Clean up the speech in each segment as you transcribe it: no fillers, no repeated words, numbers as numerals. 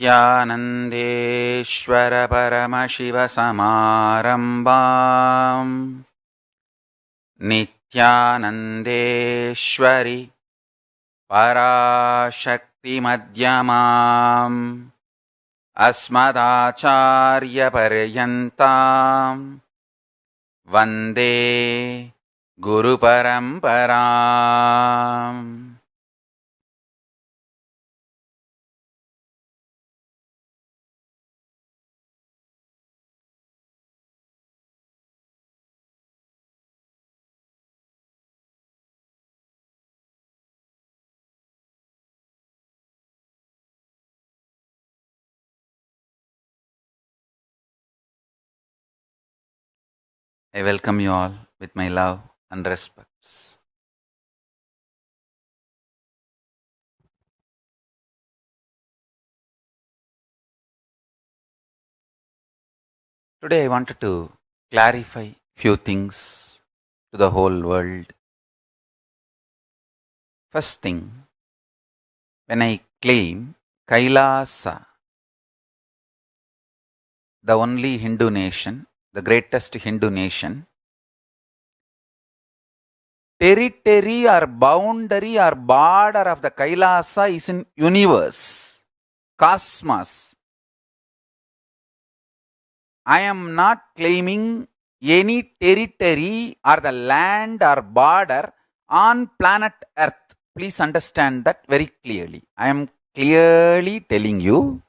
नित्यानन्देश्वर परमशिवसमारम्भाम् नित्यानन्देश्वरि पराशक्तिमध्यमाम् अस्मदाचार्यपर्यन्ताम् वन्दे गुरुपरम्पराम्. I welcome you all with my love and respects. Today I wanted to clarify few things to the whole world. First thing, when I claim Kailasa, the only Hindu nation, the greatest Hindu nation, territory or boundary or border of the Kailasa is in universe, cosmos. I am not claiming any territory or the land or border on planet Earth. Please understand that very clearly. I am clearly telling you,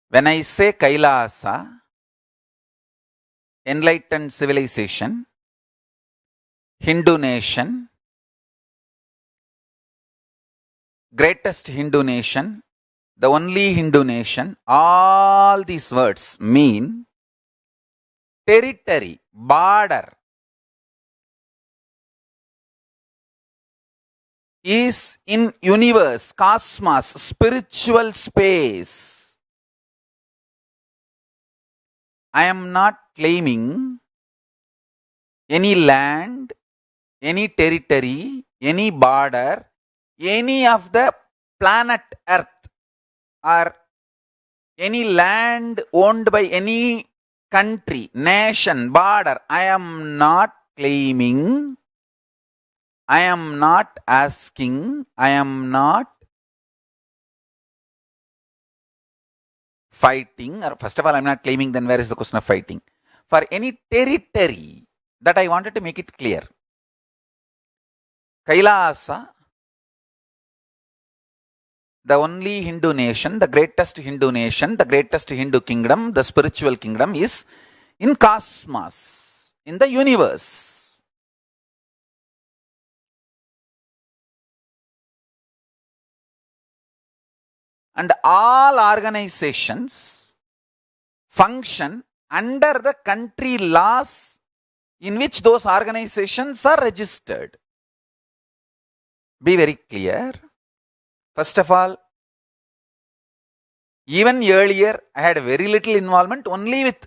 when I say Kailasa, enlightened civilization, Hindu nation, greatest Hindu nation, the only Hindu nation, all these words mean territory, border, is in universe, cosmos, spiritual space. I am not claiming any land, any territory, any border, any of the planet Earth, or any land owned by any country, nation, border. I am not claiming, I am not asking, I am not fighting, or first of all, I am not claiming, then where is the question of fighting? For any territory, that I wanted to make it clear. Kailasa, the only Hindu nation, the greatest Hindu nation, the greatest Hindu kingdom, the spiritual kingdom is in cosmos, in the universe. And all organizations function under the country laws in which those organizations are registered. Be very clear. First of all, even earlier, I had very little involvement only with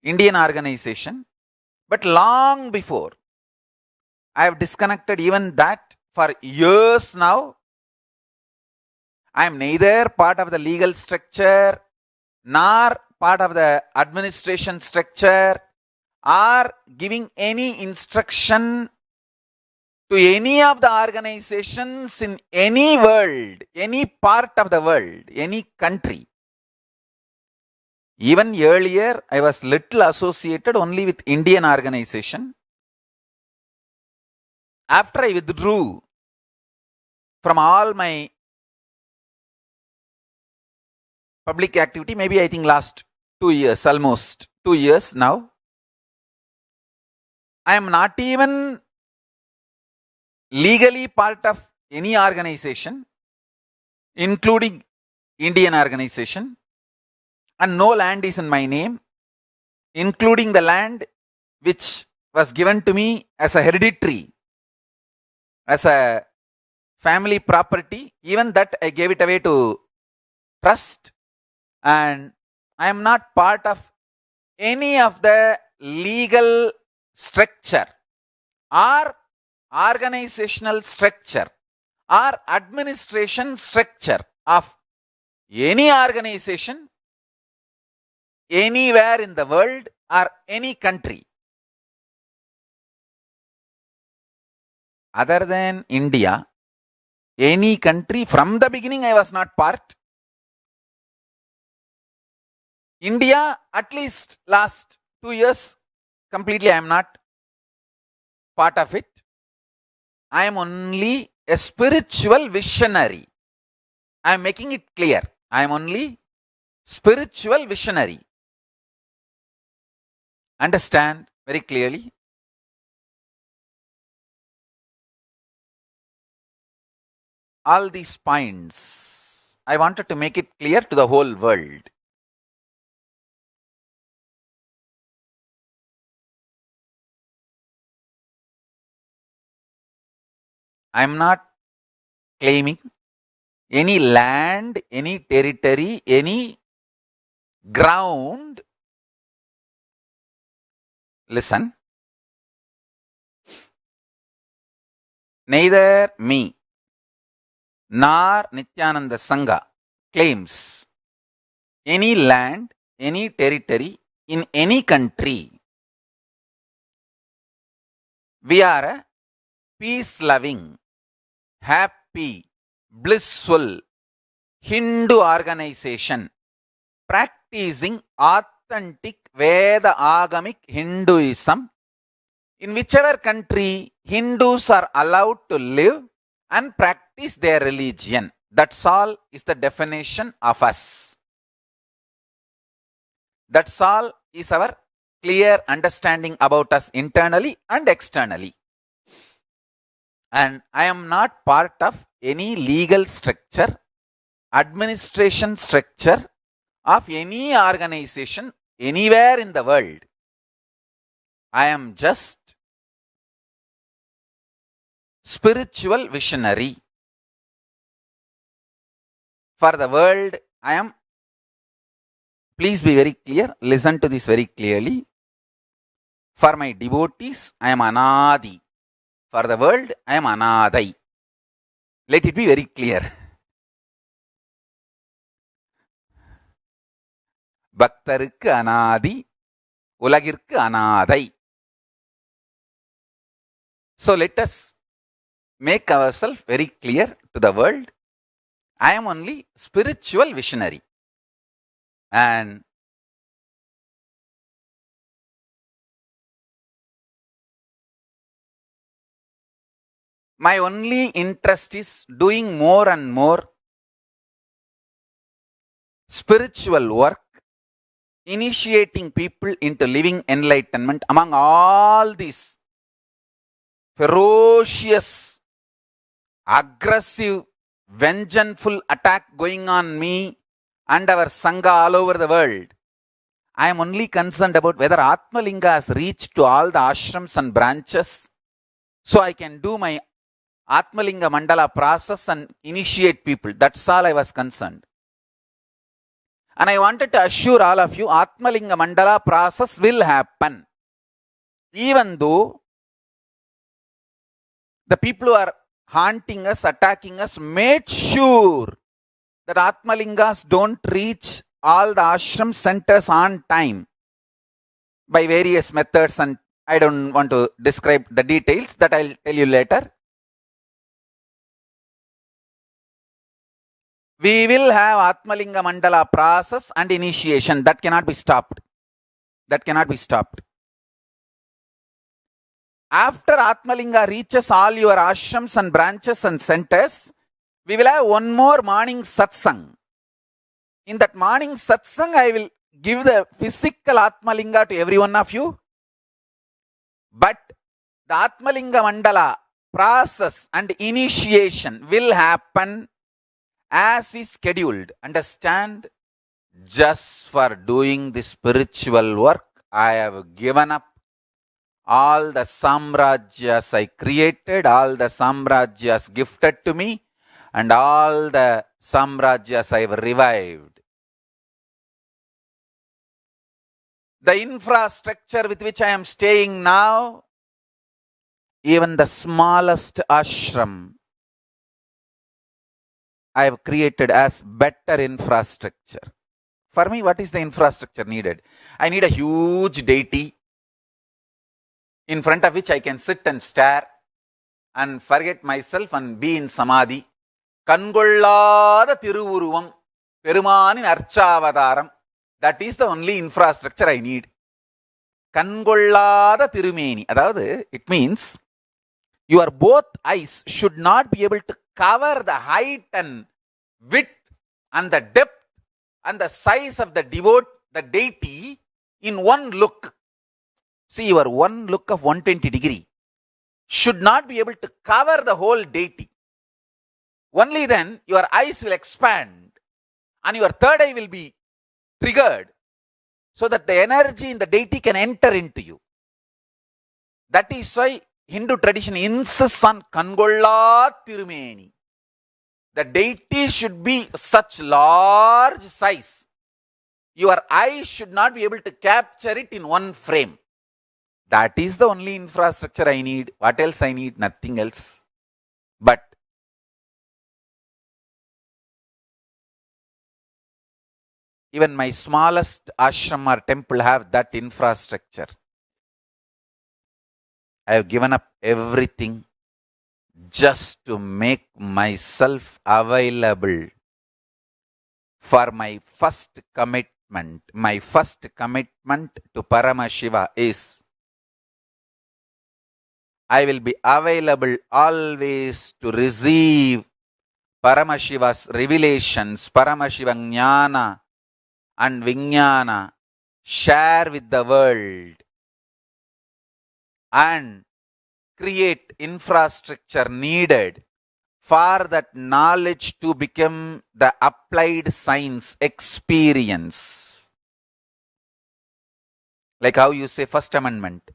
Indian organization. But long before, I have disconnected even that for years now. I am neither part of the legal structure, nor part of the administration structure, or giving any instruction to any of the organizations in any world, any part of the world, any country. Even earlier, I was little associated only with Indian organization. After I withdrew from all my public activity, maybe I think last 2 years, almost 2 years now, I am not even legally part of any organization, including Indian organization, and no land is in my name, including the land which was given to me as a hereditary, as a family property. Even that I gave it away to trust, and I am not part of any of the legal structure or organizational structure or administration structure of any organization, anywhere in the world or any country other than India, any country from the beginning I was not part. India, at least last 2 years, completely I am not part of it. I am only a spiritual visionary. I am making it clear. I am only spiritual visionary. Understand very clearly. All these points, I wanted to make it clear to the whole world. I am not claiming any land, any territory, any ground. Listen. Neither me nor Nityananda Sangha claims any land, any territory in any country. We are a peace-loving, happy, blissful Hindu organization practicing authentic Veda Agamic Hinduism, in whichever country Hindus are allowed to live and practice their religion. That's all is the definition of us. That's all is our clear understanding about us internally and externally. And I am not part of any legal structure, administration structure of any organization anywhere in the world. I am just spiritual visionary. For the world, I am, please be very clear, listen to this very clearly. For my devotees, I am Anadi. For the world, I am Anadai. Let it be very clear. பக்தருக்கு அனாதி, உலகிற்கு அனாதை. So let us make ourselves very clear to the world. I am only spiritual visionary. And my only interest is doing more and more spiritual work, initiating people into living enlightenment among all these ferocious, aggressive, vengeful attack going on me and our Sangha all over the world. I am only concerned about whether Atmalinga has reached to all the ashrams and branches, so I can do my Atmalinga Mandala process and initiate people. That's all I was concerned. And I wanted to assure all of you, Atmalinga Mandala process will happen. Even though the people who are haunting us, attacking us, made sure that Atmalingas don't reach all the ashram centers on time by various methods, and I don't want to describe the details, that I'll tell you later. We will have Atmalinga Mandala process and initiation. That cannot be stopped. That cannot be stopped. After Atmalinga reaches all your ashrams and branches and centers, we will have one more morning satsang. In that morning satsang, I will give the physical Atmalinga to every one of you. But the Atmalinga Mandala process and initiation will happen as we scheduled. Understand? Just for doing this spiritual work, I have given up all the samrajyas I created, all the samrajyas gifted to me, and all the samrajyas I have revived. The infrastructure with which I am staying now, even the smallest ashram, I have created as better infrastructure. For me, what is the infrastructure needed? I need a huge deity in front of which I can sit and stare and forget myself and be in samadhi. கண்கொள்ளாத திருவுருவம் பெருமானின் அர்ச்சாவதாரம். That is the only infrastructure I need. கண்கொள்ளாத திருமேனி. அதாவது, it means your both eyes should not be able to cover the height and width and the depth and the size of the deity in one look. See, your one look of 120 degree should not be able to cover the whole deity. Only then your eyes will expand and your third eye will be triggered so that the energy in the deity can enter into you. That is why Hindu tradition insists on Kangolla Tirumeni. The deity should be such large size. Your eyes should not be able to capture it in one frame. That is the only infrastructure I need. What else I need? Nothing else. But even my smallest ashram or temple have that infrastructure. I have given up everything just to make myself available for my first commitment. My first commitment to Paramashiva is I will be available always to receive Paramashiva's revelations, Paramashiva Jnana and Vijnana, share with the world and create infrastructure needed for that knowledge to become the applied science experience. Like how you say First Amendment.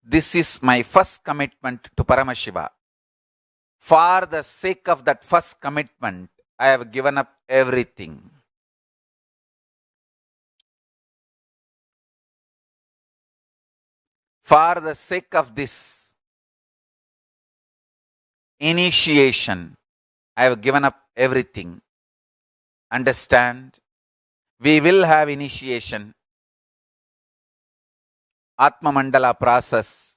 This is my first commitment to Paramashiva. For the sake of that first commitment, I have given up everything. For the sake of this initiation, I have given up everything. Understand? We will have initiation. Atma Mandala process.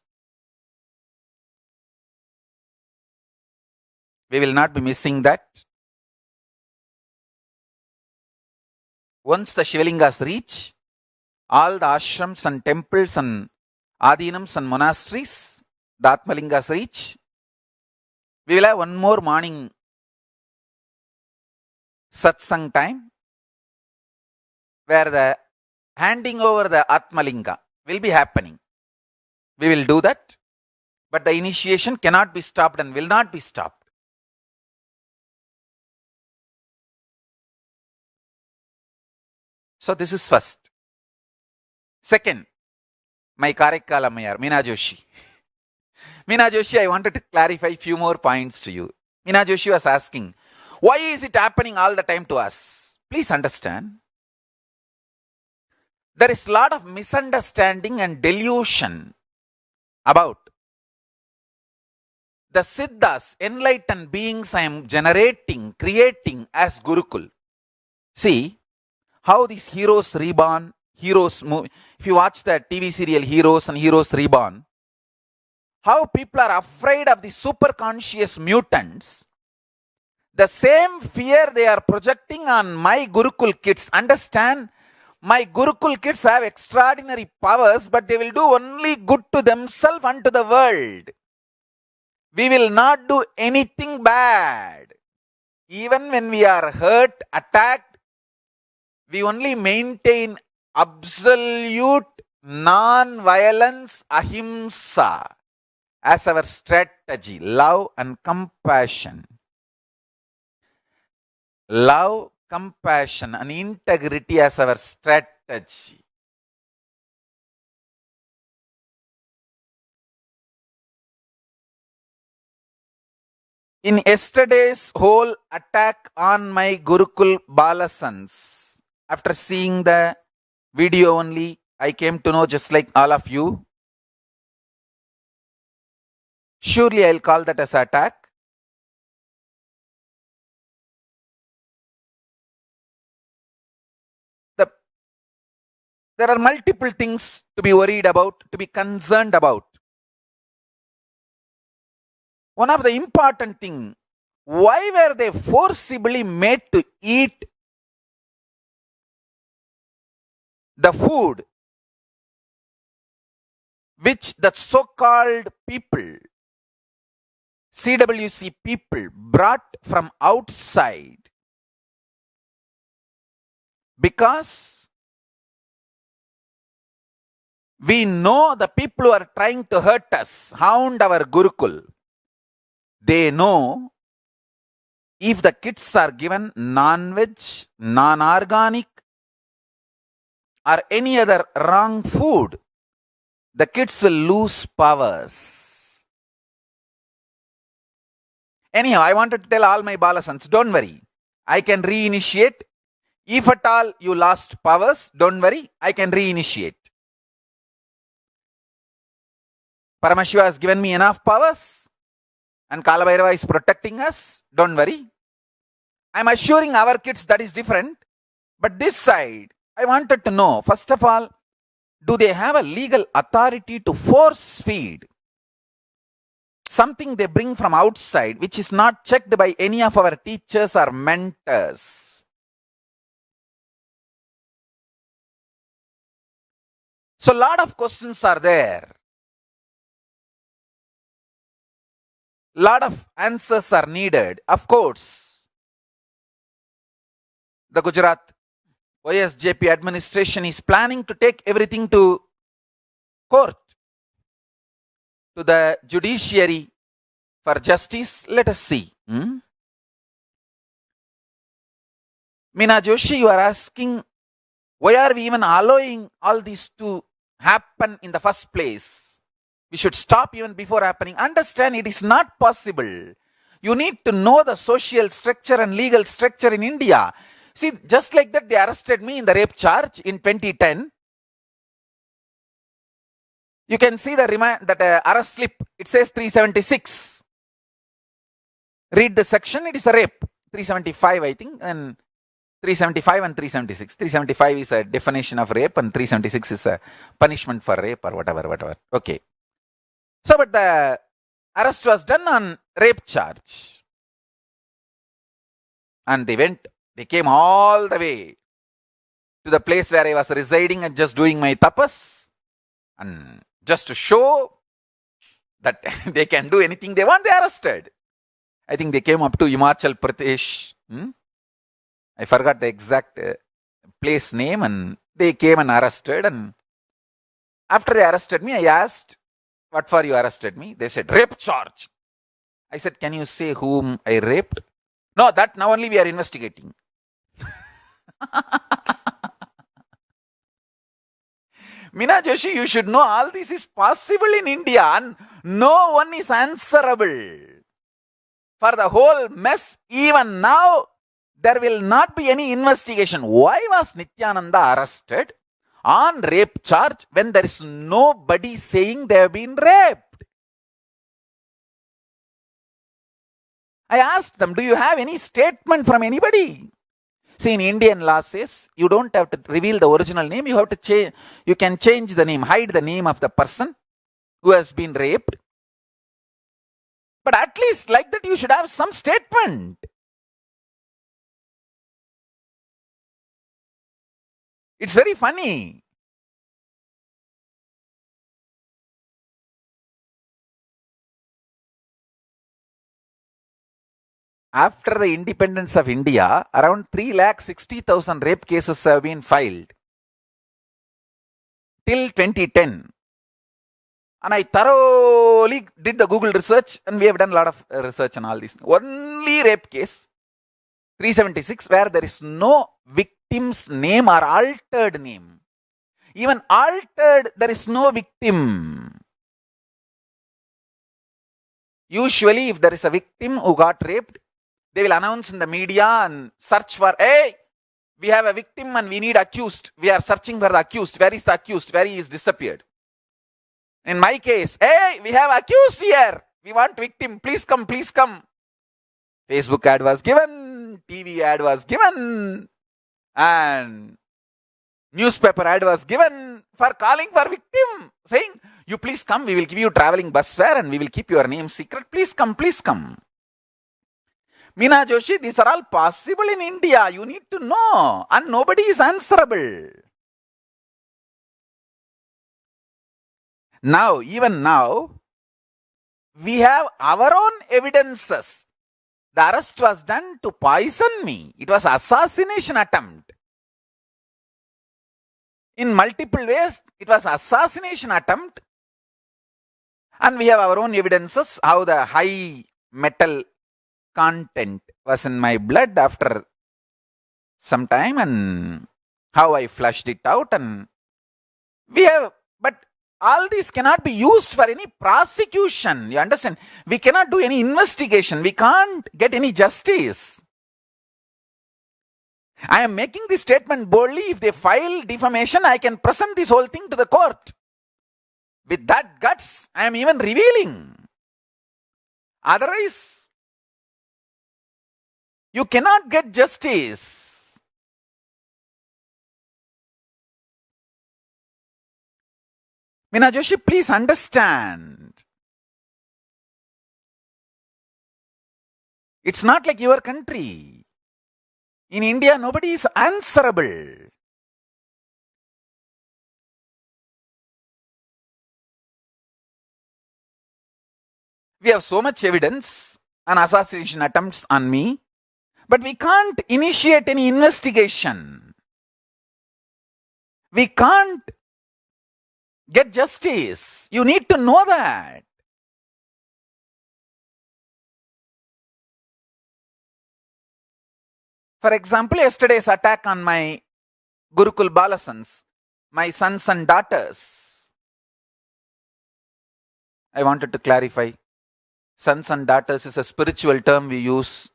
We will not be missing that. Once the Shivalingas reach, all the ashrams and temples and adinams and monasteries, the Atmalingas reach, we will have one more morning satsang time where the handing over the Atmalinga will be happening. We will do that, but the initiation cannot be stopped and will not be stopped. So this is first. Second, my Karaikal Ammayar, Meena Joshi. Meena Joshi, I wanted to clarify a few more points to you. Meena Joshi was asking, why is it happening all the time to us? Please understand. There is a lot of misunderstanding and delusion about the Siddhas, enlightened beings I am creating as Gurukul. See how these heroes reborn, heroes move. If you watch the TV serial Heroes and Heroes Reborn, how people are afraid of the superconscious mutants, the same fear they are projecting on my Gurukul kids. Understand, my Gurukul kids have extraordinary powers, but they will do only good to themselves and to the world. We will not do anything bad. Even when we are hurt, attacked, we only maintain absolute non-violence, ahimsa, as our strategy. Love and compassion. Love, compassion and integrity as our strategy. In yesterday's whole attack on my Gurukul Balasans, after seeing the video only, I came to know, just like all of you. Surely I'll call that as attack. there are multiple things to be worried about, to be concerned about. One of the important thing, why were they forcibly made to eat the food which the so-called people, CWC people, brought from outside? Because we know the people who are trying to hurt us, hound our Gurukul, they know if the kids are given non-veg, non-organic, or any other wrong food, the kids will lose powers. Anyhow, I wanted to tell all my Balasans, don't worry, I can reinitiate. If at all you lost powers, don't worry, I can reinitiate. Paramashiva has given me enough powers and Kalabhairava is protecting us, don't worry. I'm assuring our kids that is different. But this side, I wanted to know, first of all, do they have a legal authority to force feed something they bring from outside which is not checked by any of our teachers or mentors? So a lot of questions are there. Lot of answers are needed. Of course, the Gujarat OSJP administration is planning to take everything to court, to the judiciary for justice. Let us see. Meena Joshi, you are asking, why are we even allowing all this to happen in the first place? We should stop even before happening. Understand, it is not possible. You need to know the social structure and legal structure in India. See, just like that, they arrested me in the rape charge in 2010. You can see the arrest slip. It says 376. Read the section. It is a rape. 375, I think, and 375 and 376. 375 is a definition of rape, and 376 is a punishment for rape or whatever. Okay. So, but the arrest was done on rape charge. And they came all the way to the place where I was residing and just doing my tapas. And just to show that they can do anything they want, they arrested. I think they came up to Himachal Pradesh. I forgot the exact place name, and they came and arrested. And after they arrested me, I asked, what for you arrested me? They said, rape charge. I said, can you say whom I raped? No, that now only we are investigating. Meena Joshi, you should know all this is possible in India and no one is answerable for the whole mess. Even now, there will not be any investigation. Why was Nityananda arrested on rape charge when there is nobody saying they have been raped? I asked them, do you have any statement from anybody? See, in Indian law says, you don't have to reveal the original name, you have to change, you can change the name, hide the name of the person who has been raped. But at least like that you should have some statement. It's very funny. After the independence of India, around 360,000 rape cases have been filed till 2010. And I thoroughly did the Google research, and we have done a lot of research on all these. Only rape case, 376, where there is no victim's name or altered name. Even altered, there is no victim. Usually, if there is a victim who got raped, they will announce in the media and search for, hey, we have a victim and we need accused. We are searching for the accused. Where is the accused? Where he is disappeared? In my case, hey, we have accused here. We want victim. Please come, please come. Facebook ad was given. TV ad was given. And newspaper ad was given for calling for victim, saying, you please come, we will give you traveling bus fare and we will keep your name secret. Please come, please come. Meena Joshi, these are all possible in India. You need to know. And nobody is answerable. Now, even now, we have our own evidences. The arrest was done to poison me. It was assassination attempt. In multiple ways, it was assassination attempt. And we have our own evidences how the high metal content was in my blood after some time and how I flushed it out. And we have, but all these cannot be used for any prosecution. You understand? We cannot do any investigation. We can't get any justice. I am making this statement boldly. If they file defamation, I can present this whole thing to the court. With that guts, I am even revealing. Otherwise, you cannot get justice. Meena Joshi, please understand. It's not like your country. In India, nobody is answerable. We have so much evidence on assassination attempts on me, but we can't initiate any investigation. We can't get justice. You need to know that. For example, yesterday's attack on my Gurukul Balasans, my sons and daughters. I wanted to clarify. Sons and daughters is a spiritual term we use.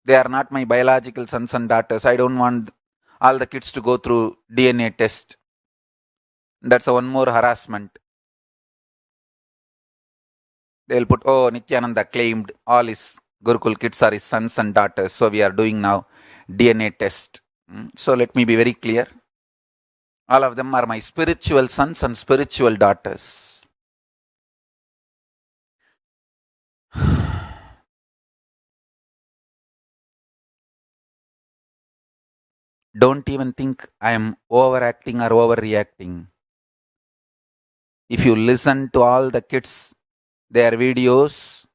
They are not my biological sons and daughters. I don't want all the kids to go through DNA test. That's one more harassment. They'll put, oh, Nityananda claimed all his Gurukul kids are his sons and daughters. So we are doing now DNA test. So let me be very clear. All of them are my spiritual sons and spiritual daughters. Don't even think I am overacting or overreacting. If you listen to all the kids, their videos,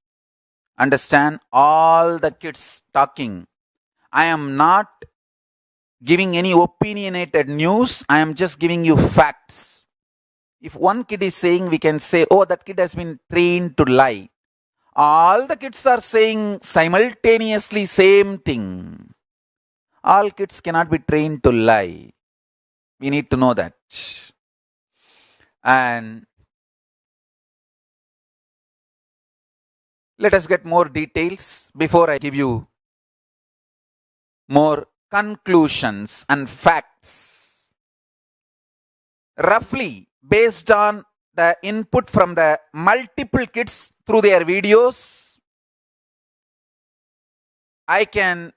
understand all the kids talking. I am not giving any opinionated news. I am just giving you facts. If one kid is saying, we can say, oh, that kid has been trained to lie. All the kids are saying simultaneously same thing. All kids cannot be trained to lie. We need to know that. And let us get more details before I give you more conclusions and facts. Roughly, based on the input from the multiple kids through their videos, I can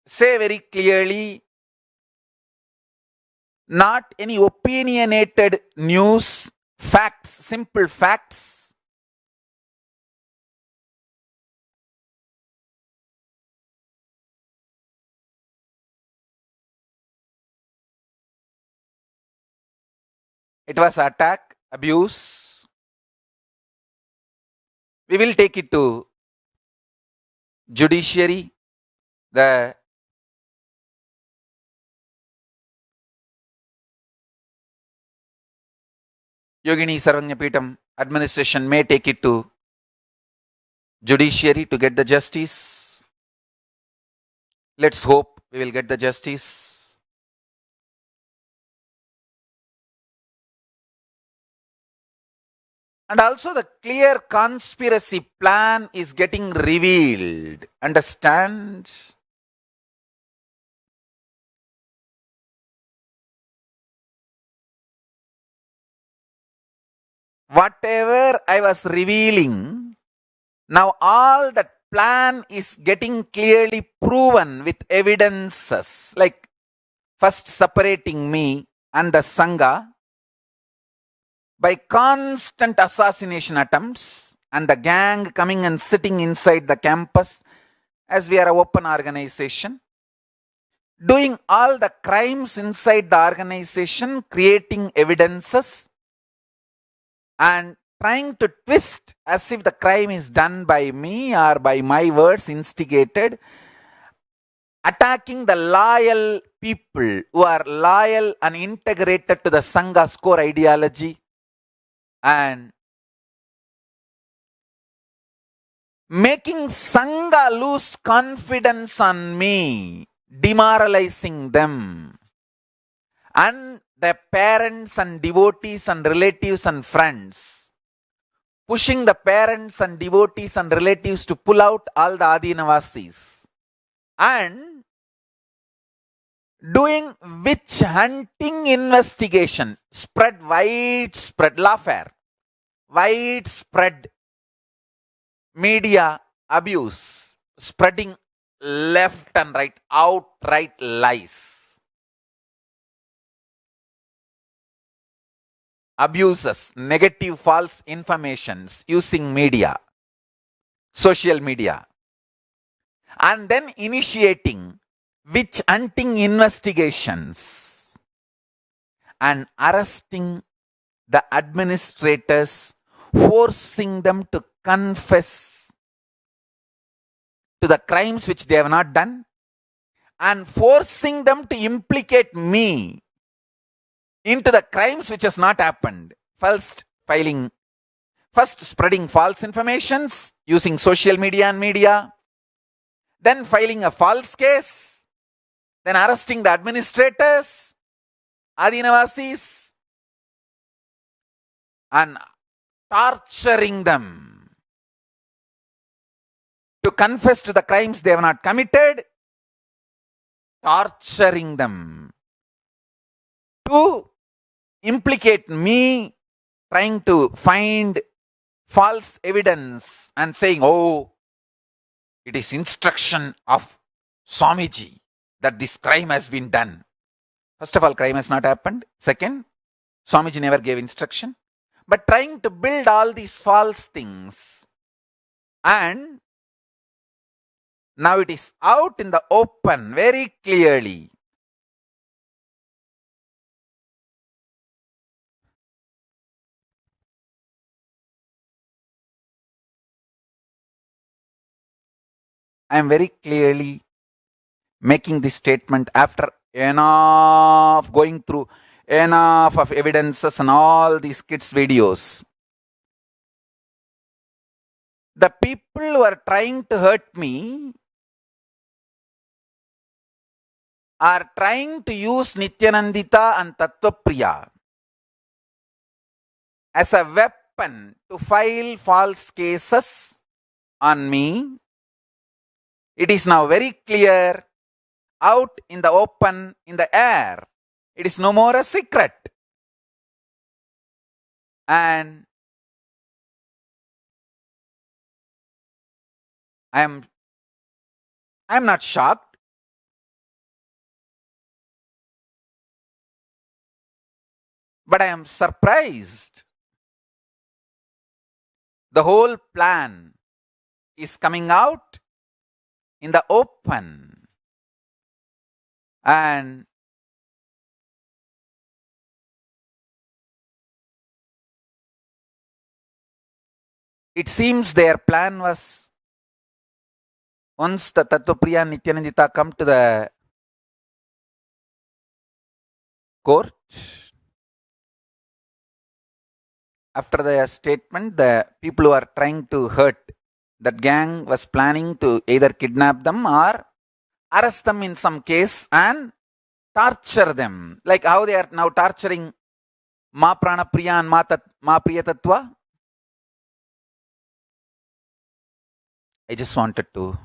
say very clearly, not any opinionated news, facts, simple facts. It was attack, abuse. We will take it to judiciary. The Yogini Sarvagnapeetham administration may take it to judiciary to get the justice. Let's hope we will get the justice. And also the clear conspiracy plan is getting revealed. Understand? Whatever I was revealing, now all that plan is getting clearly proven with evidences. Like, first separating me and the Sangha by constant assassination attempts and the gang coming and sitting inside the campus as we are an open organization, doing all the crimes inside the organization, creating evidences and trying to twist as if the crime is done by me or by my words instigated, attacking the loyal people who are loyal and integrated to the Sangha's core ideology, and making Sangha lose confidence on me, demoralizing them, and their parents and devotees and relatives and friends, pushing the parents and devotees and relatives to pull out all the Adinavasis, and doing witch hunting investigation, spread widespread lawfare, widespread media abuse, spreading left and right, outright lies, abuses, negative false informations using media, social media, and then initiating witch hunting investigations and arresting the administrators, forcing them to confess to the crimes which they have not done, and forcing them to implicate me into the crimes which has not happened. First spreading false informations using social media and media, then filing a false case, then arresting the administrators, Adinavasis, and torturing them to confess to the crimes they have not committed, torturing them to implicate me, trying to find false evidence and saying, oh, it is instruction of Swamiji that this crime has been done. First of all, crime has not happened. Second, Swamiji never gave instruction. But trying to build all these false things, and now it is out in the open very clearly. I am very clearly making this statement after going through enough of evidences and all these kids' videos. The people who are trying to hurt me are trying to use Nityanandita and Tattvapriya as a weapon to file false cases on me. It is now very clear, out in the open, in the air. It is no more a secret. And I am not shocked. But I am surprised. The whole plan is coming out in the open. And it seems their plan was, once the Tattvapriya and Nityanandita come to the court, after their statement, the people who are trying to hurt that gang was planning to either kidnap them or arrest them in some case and torture them, like how they are now torturing Ma Prana Priya and Ma Priya Tattva. I just wanted to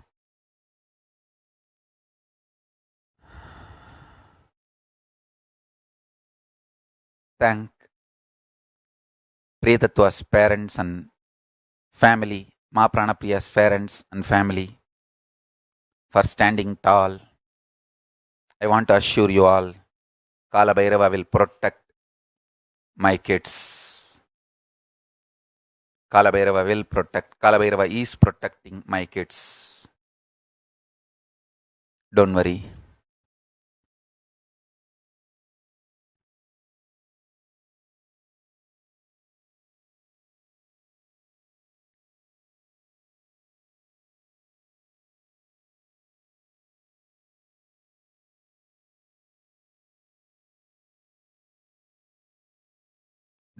thank Priya Tattva's parents and family, Ma Prana Priya's parents and family, for standing tall. I want to assure you all, Kala Bhairava will protect my kids. Kala Bhairava will protect. Kala Bhairava is protecting my kids. Don't worry.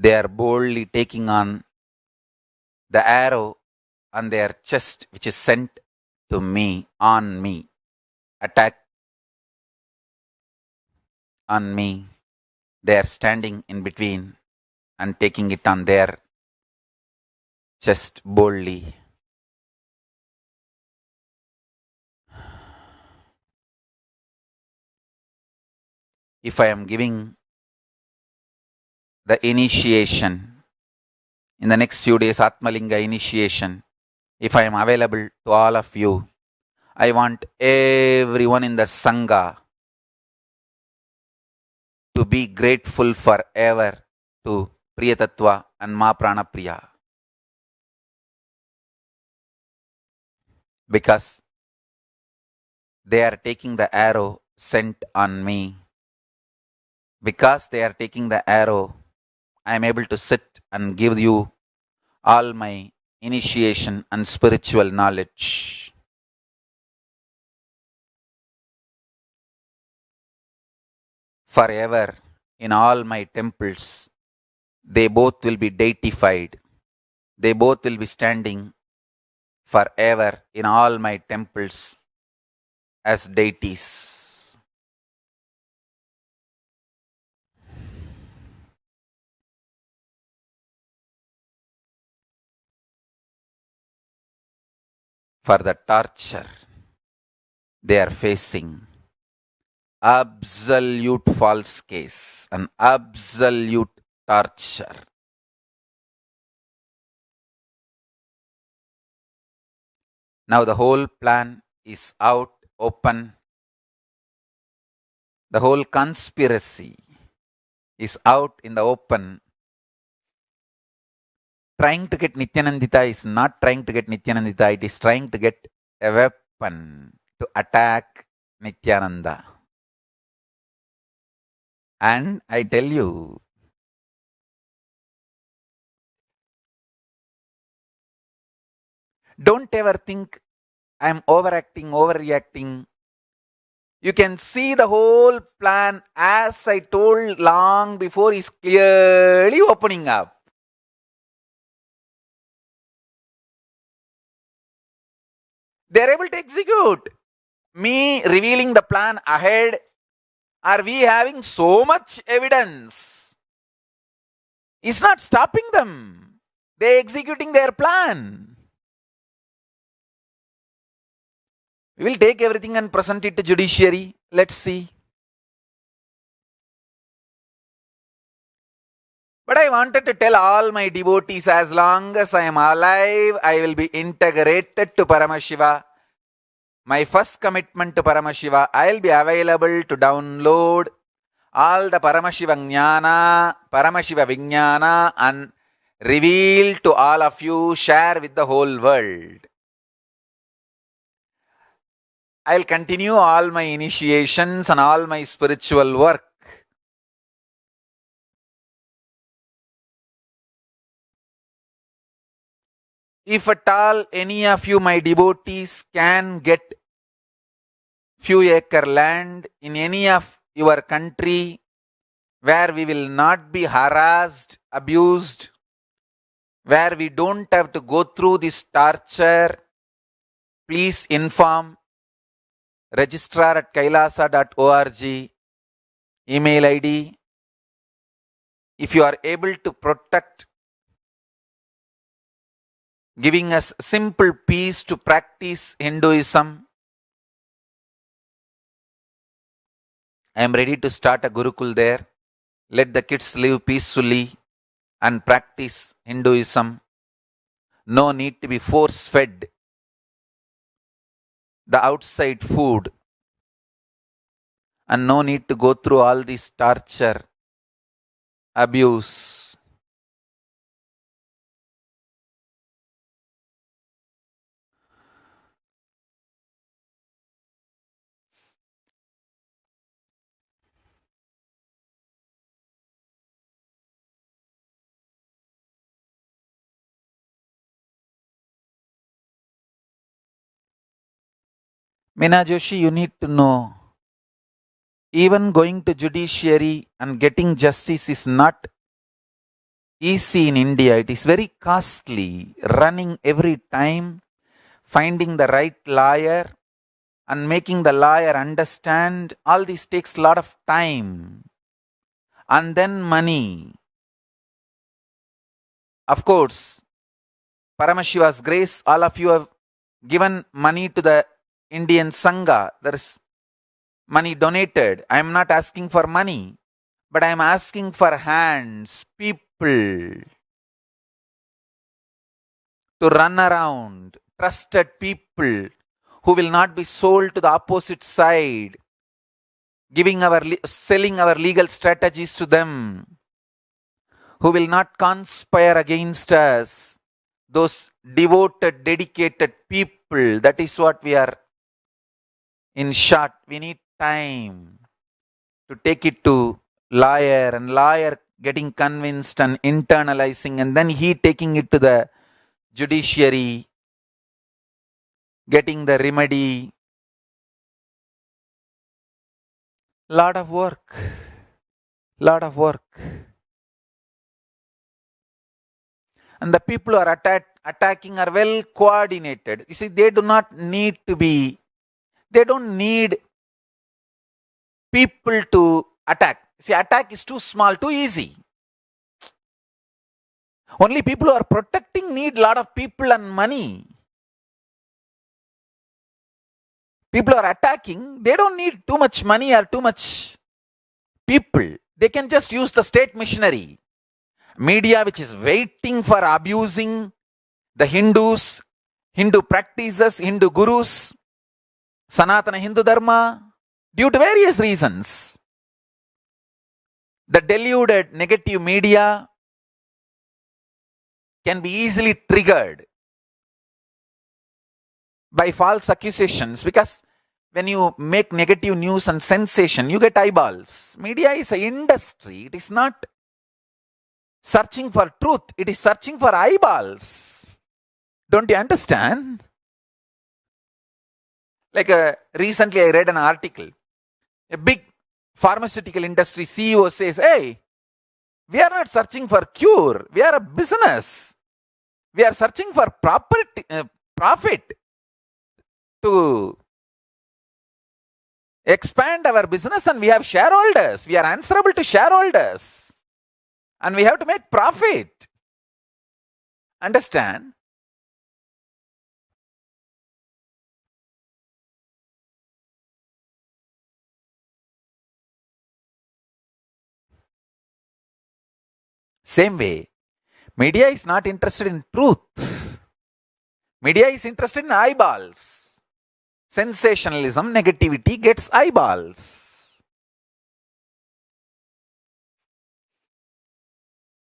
They are boldly taking on the arrow on their chest, which is sent to me, on me. Attack on me. They are standing in between and taking it on their chest boldly. If I am giving the initiation, in the next few days, Atmalinga initiation, if I am available to all of you, I want everyone in the Sangha to be grateful forever to Priyatattva and Ma Pranapriya. Because they are taking the arrow sent on me. Because they are taking the arrow, I am able to sit and give you all my initiation and spiritual knowledge. Forever in all my temples, they both will be deified. They both will be standing forever in all my temples as deities. For the torture they are facing, absolute false case, an absolute torture. Now the whole plan is out, open. The whole conspiracy is out in the open. Trying to get Nityanandita is not trying to get Nityanandita, it is trying to get a weapon to attack Nityananda. And I tell you, don't ever think I'm overacting, overreacting. You can see the whole plan, as I told long before, is clearly opening up. They're able to execute. Me revealing the plan ahead, are we having so much evidence? It's not stopping them. They're executing their plan. We will take everything and present it to judiciary. Let's see. But I wanted to tell all my devotees, as long as I am alive, I will be integrated to Paramashiva. My first commitment to Paramashiva, I will be available to download all the Paramashiva Jnana, Paramashiva Vijnana and reveal to all of you, share with the whole world. I'll continue all my initiations and all my spiritual work. If at all any of you, my devotees, can get few acre land in any of your country where we will not be harassed, abused, where we don't have to go through this torture, please inform registrar@kailasa.org, email ID. If you are able to protect, giving us simple peace to practice Hinduism, I am ready to start a Gurukul there. Let the kids live peacefully and practice Hinduism. No need to be force-fed the outside food. and no need to go through all this torture, abuse. Meena Joshi, you need to know, even going to judiciary and getting justice is not easy in India. It is very costly. Running every time, finding the right lawyer, and making the lawyer understand, all this takes a lot of time. And then money. Of course, Paramashiva's grace, all of you have given money to the Indian Sangha. There is money donated. I am not asking for money, but I am asking for hands, people to run around, trusted people who will not be sold to the opposite side, selling our legal strategies to them, who will not conspire against us. Those devoted, dedicated people, that is what we are. In short, we need time to take it to lawyer, and lawyer getting convinced and internalizing, and then he taking it to the judiciary, getting the remedy. Lot of work. And the people who are attacking are well coordinated. You see, they don't need people to attack. See, attack is too small, too easy. Only people who are protecting need a lot of people and money. People who are attacking, they don't need too much money or too much people. They can just use the state machinery. Media which is waiting for abusing the Hindus, Hindu practices, Hindu gurus, Sanatana Hindu Dharma, due to various reasons. The deluded negative media can be easily triggered by false accusations, because when you make negative news and sensation, you get eyeballs. Media is an industry. It is not searching for truth. It is searching for eyeballs. Don't you understand? Like recently I read an article. A big pharmaceutical industry CEO says, hey, we are not searching for cure. We are a business. We are searching for profit to expand our business, and we have shareholders. We are answerable to shareholders. And we have to make profit. Understand? Same way, media is not interested in truth. Media is interested in eyeballs. Sensationalism, negativity gets eyeballs.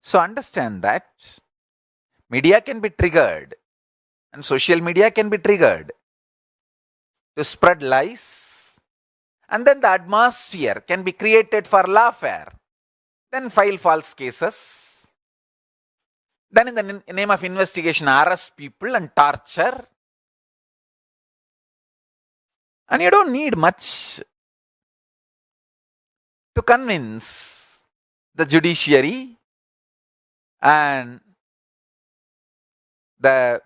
So understand that media can be triggered, and social media can be triggered to spread lies, and then the atmosphere can be created for lawfare, then file false cases, then in the name of investigation arrest people and torture. And you don't need much to convince the judiciary and the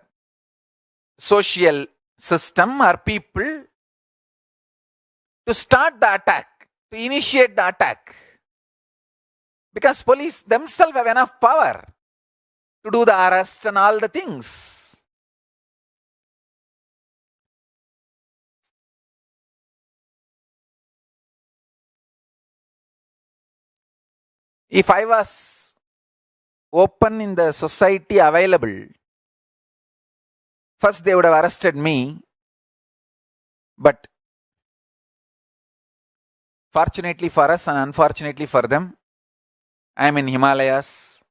social system or people to start the attack, to initiate the attack. Because police themselves have enough power to do the arrest and all the things. If I was open in the society available, first they would have arrested me, but Fortunately for us and unfortunately for them, I am in Himalayas,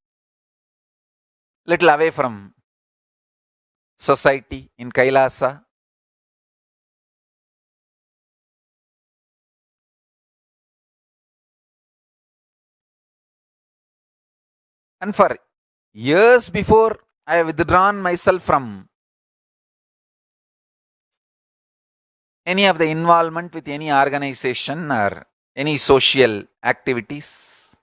little away from society in Kailasa. And for years before, I have withdrawn myself from any of the involvement with any organization or any social activities.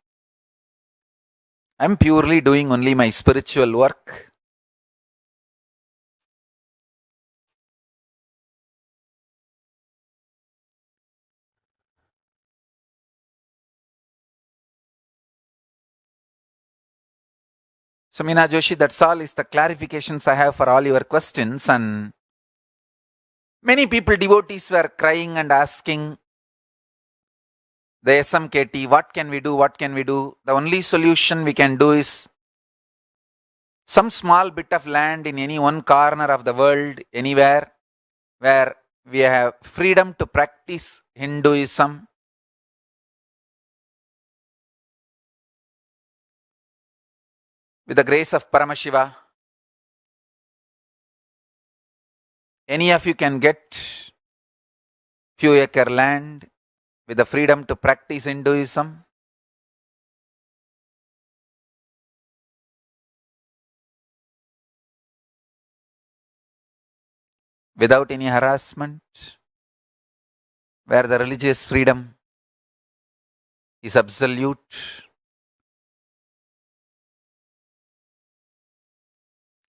I'm purely doing only my spiritual work. So, Meena Joshi, that's all is the clarifications I have for all your questions. And many people, devotees, were crying and asking the SMKT, what can we do? What can we do? The only solution we can do is some small bit of land in any one corner of the world, anywhere, where we have freedom to practice Hinduism. With the grace of Paramashiva, any of you can get few acre land with the freedom to practice Hinduism. Without any harassment, where the religious freedom is absolute.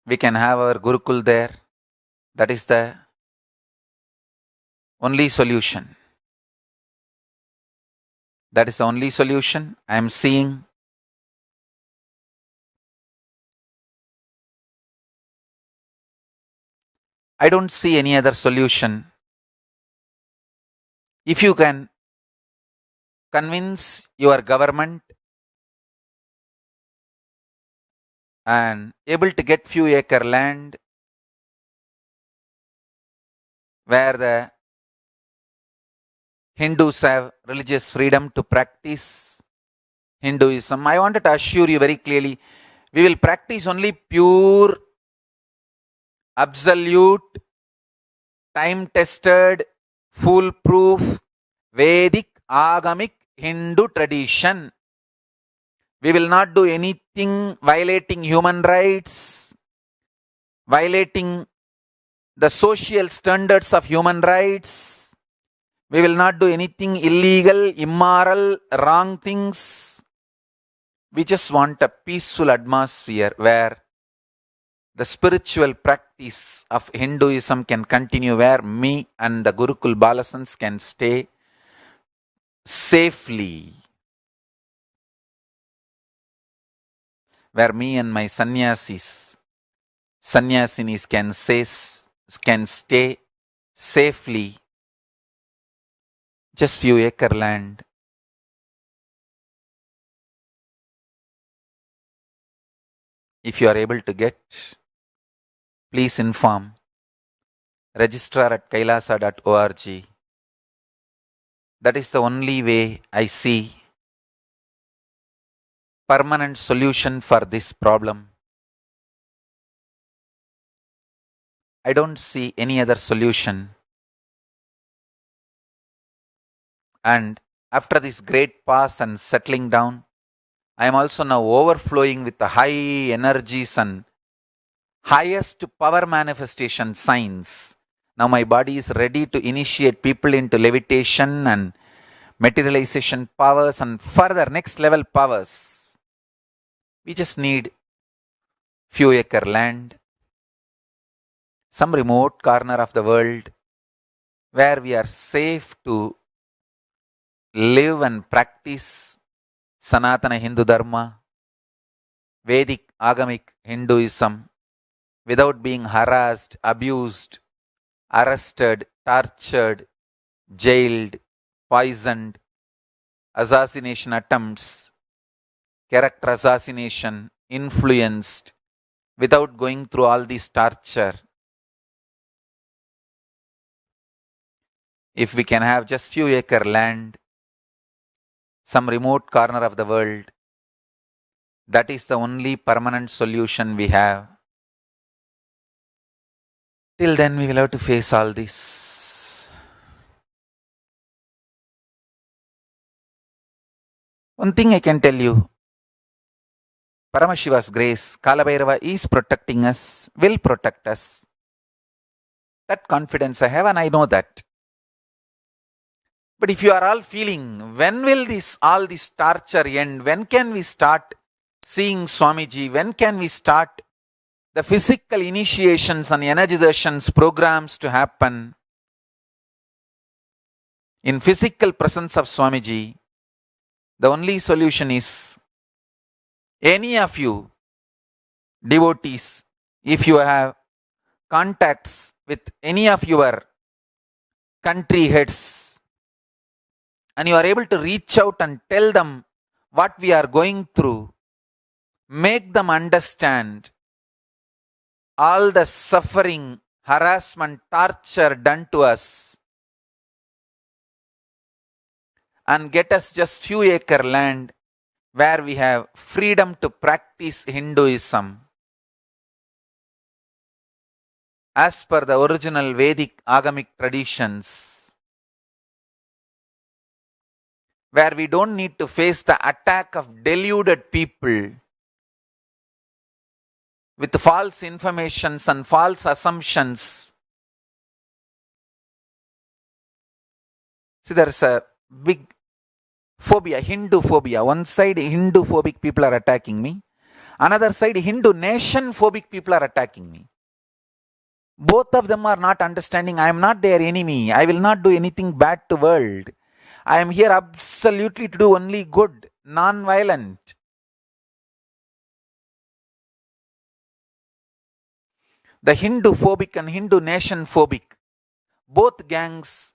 We can have our Gurukul there. That is the only solution. That is the only solution I am seeing. I don't see any other solution. If you can convince your government and able to get few acre land where the Hindus have religious freedom to practice Hinduism, I wanted to assure you very clearly, we will practice only pure, absolute, time-tested, foolproof, Vedic, Agamic Hindu tradition. We will not do anything violating human rights, violating the social standards of human rights. We will not do anything illegal, immoral, wrong things. We just want a peaceful atmosphere where the spiritual practice of Hinduism can continue, where me and the Gurukul Balasans can stay safely, where me and my sannyasinis can stay safely. Just few acre land. If you are able to get, please inform registrar at kailasa.org. That is the only way I see permanent solution for this problem. I don't see any other solution. And after this great pause and settling down, I am also now overflowing with the high energies and highest power manifestation signs. Now my body is ready to initiate people into levitation and materialization powers and further next level powers. We just need few acre land, some remote corner of the world where we are safe to live and practice Sanatana Hindu Dharma, Vedic Agamic Hinduism without being harassed, abused, arrested, tortured, jailed, poisoned, assassination attempts, character assassination, influenced, without going through all this torture. If we can have just few acre land some remote corner of the world. That is the only permanent solution we have. Till then, we will have to face all this. One thing I can tell you, Paramashiva's grace, Kalabhairava is protecting us, will protect us. That confidence I have, and I know that. But if you are all feeling, when will all this torture end? When can we start seeing Swamiji? When can we start the physical initiations and energy darshans programs to happen in physical presence of Swamiji? The only solution is, any of you devotees, if you have contacts with any of your country heads and you are able to reach out and tell them what we are going through, make them understand all the suffering, harassment, torture done to us, and get us just few acre land where we have freedom to practice Hinduism as per the original Vedic Agamic traditions, where we don't need to face the attack of deluded people with false informations and false assumptions. See, there is a big phobia, Hindu phobia. One side Hindu phobic people are attacking me. Another side Hindu nation phobic people are attacking me. Both of them are not understanding I am not their enemy. I will not do anything bad to world. I am here absolutely to do only good, non-violent. The Hindu phobic and Hindu nation phobic, both gangs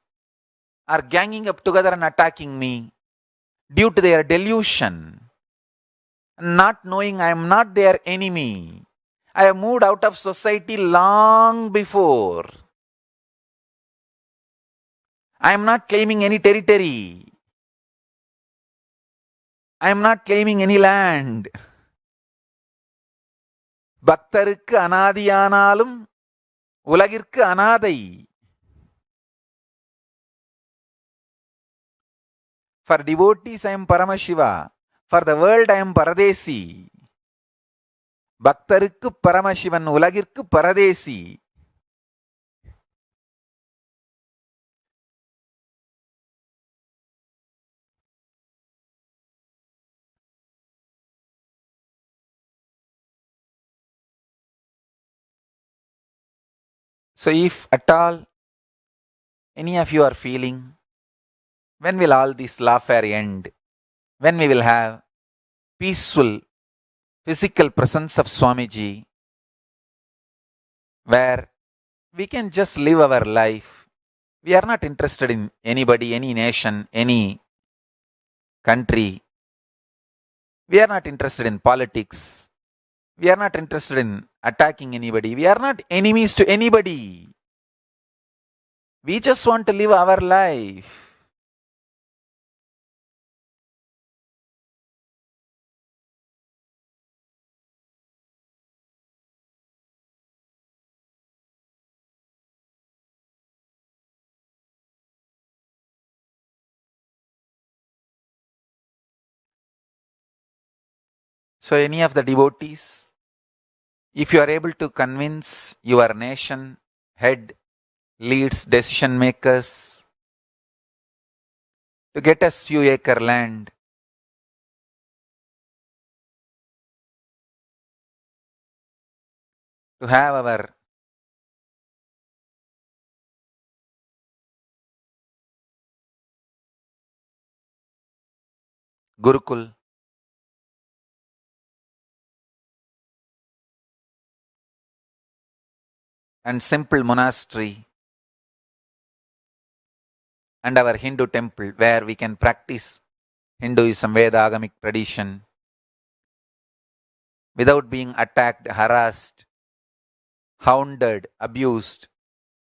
are ganging up together and attacking me due to their delusion, not knowing I am not their enemy. I have moved out of society long before. I am not claiming any territory. I am not claiming any land. பக்தருக்கு அனாதியானாலும் உலகிற்கு அனாதை. For devotees, I am Paramashiva. For the world, I am Paradesi. பக்தருக்கு பரமசிவன், உலகிற்கு பரதேசி. So if at all any of you are feeling, when will all this lawfare end? When we will have peaceful physical presence of Swamiji, where we can just live our life. We are not interested in anybody, any nation, any country. We are not interested in politics. We are not interested in attacking anybody. We are not enemies to anybody. We just want to live our life. So any of the devotees, if you are able to convince your nation head, leads, decision makers to get us few acre land, to have our Gurukul, and simple monastery, and our Hindu temple where we can practice Hinduism, Veda, Agamic tradition without being attacked, harassed, hounded, abused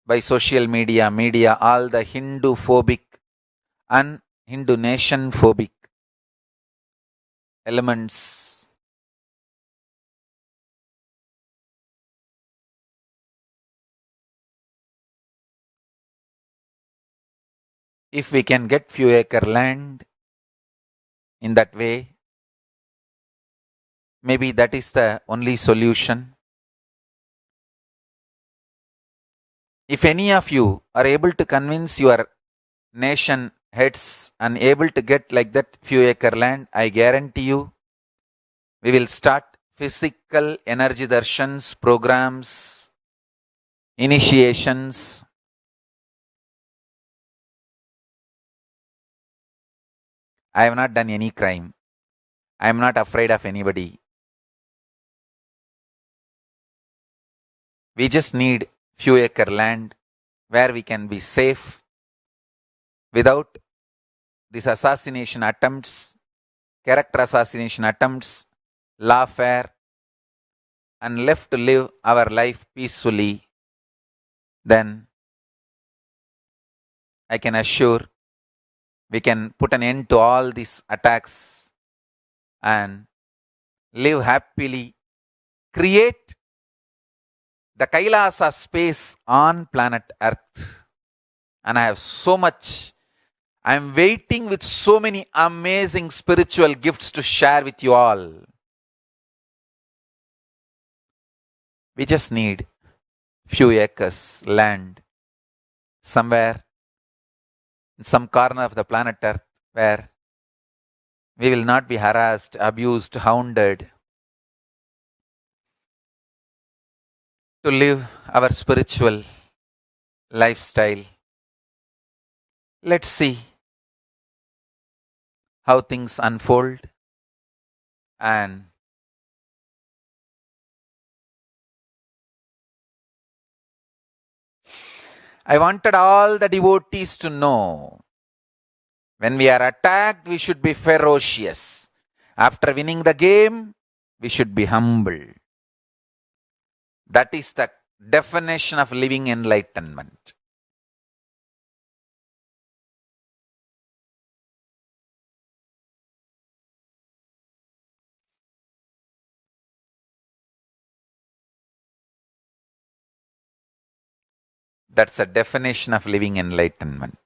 by social media, all the Hindu phobic and Hindu nation phobic elements. If we can get few acre land in that way, maybe that is the only solution. If any of you are able to convince your nation heads and able to get like that few acre land, I guarantee you, we will start physical energy darshans programs, initiations. I have not done any crime. I am not afraid of anybody. We just need few acre land where we can be safe without these assassination attempts, character assassination attempts, lawfare, and left to live our life peacefully. Then I can assure we can put an end to all these attacks and live happily, create the Kailasa space on planet Earth. And I have so much, I am waiting with so many amazing spiritual gifts to share with you all. We just need few acres land somewhere in some corner of the planet Earth where we will not be harassed, abused, hounded, to live our spiritual lifestyle. Let's see how things unfold, and I wanted all the devotees to know, when we are attacked, we should be ferocious. After winning the game, we should be humble. That is the definition of living enlightenment. That's the definition of living enlightenment.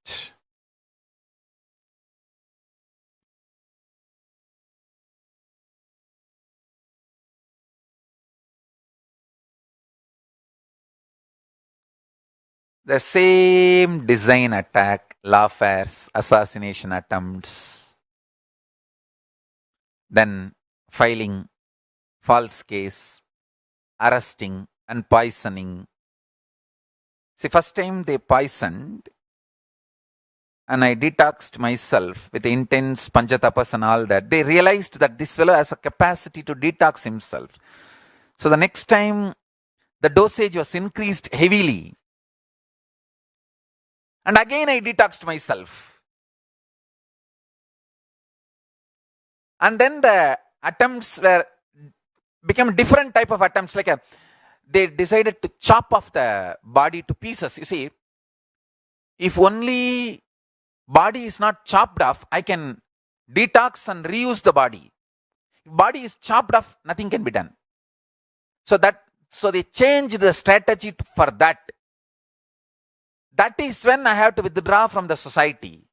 The same design attack, lawfares, assassination attempts, then filing false case, arresting and poisoning. See, first time they poisoned, and I detoxed myself with intense panchatapas and all that. They realized that this fellow has a capacity to detox himself. So the next time the dosage was increased heavily. And again I detoxed myself. And then the attempts became different type of attempts, like they decided to chop off the body to pieces. You see, if only body is not chopped off, I can detox and reuse the body. If body is chopped off, nothing can be done. So they changed the strategy for that. That is when I have to withdraw from the society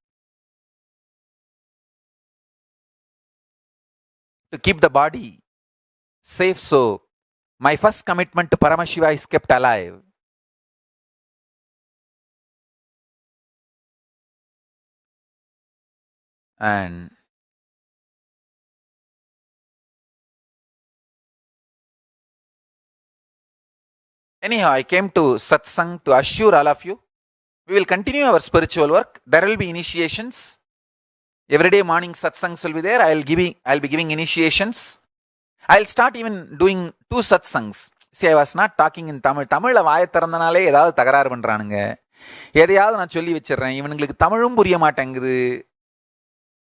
to keep the body safe. So my first commitment to Paramashiva is kept alive. And anyhow, I came to satsang to assure all of you, we will continue our spiritual work. There will be initiations. Every day morning satsangs will be there. I'll be giving initiations. I'll start even doing 2 satsangs. See, I was not talking in Tamil. Tamil வாய திறந்தனாலே ஏதாவது தகராறு பண்றானுங்க. எதையாவது நான் சொல்லி வச்சிடுறேன். இவனுங்களுக்கு தமிழும் புரிய மாட்டேங்குது.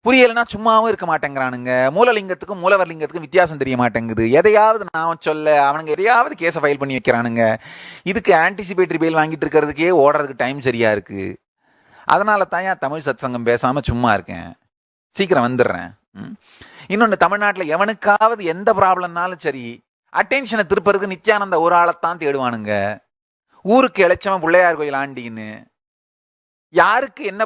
புரியலைன்னா சும்மாவும் இருக்க மாட்டேங்கிறானுங்க. மூலலிங்கத்துக்கும் மூலவர்லிங்கத்துக்கும் வித்தியாசம் தெரிய மாட்டேங்குது. எதையாவது நான் சொல்ல அவனுங்க எதையாவது கேஸை ஃபைல் பண்ணி வைக்கிறானுங்க. இதுக்கு ஆன்டிசிபேட்டரி பெயில் வாங்கிட்டு இருக்கிறதுக்கே ஓடுறதுக்கு டைம் சரியா இருக்கு. அதனால தான் தமிழ் சத்சங்கம் பேசாம சும்மா இருக்கேன். சீக்கிரம் வந்துடுறேன். இன்னொன்று, தமிழ்நாட்டில் எவனுக்காவது எந்த ப்ராப்ளம்னாலும் சரி, அட்டென்ஷனை திருப்பறதுக்கு நித்யானந்த ஒரு ஆளைத்தான் தேடுவானுங்க. ஊருக்கு இளைச்சவன் பிள்ளையார் கோயில் ஆண்டின்னு. யாருக்கு என்ன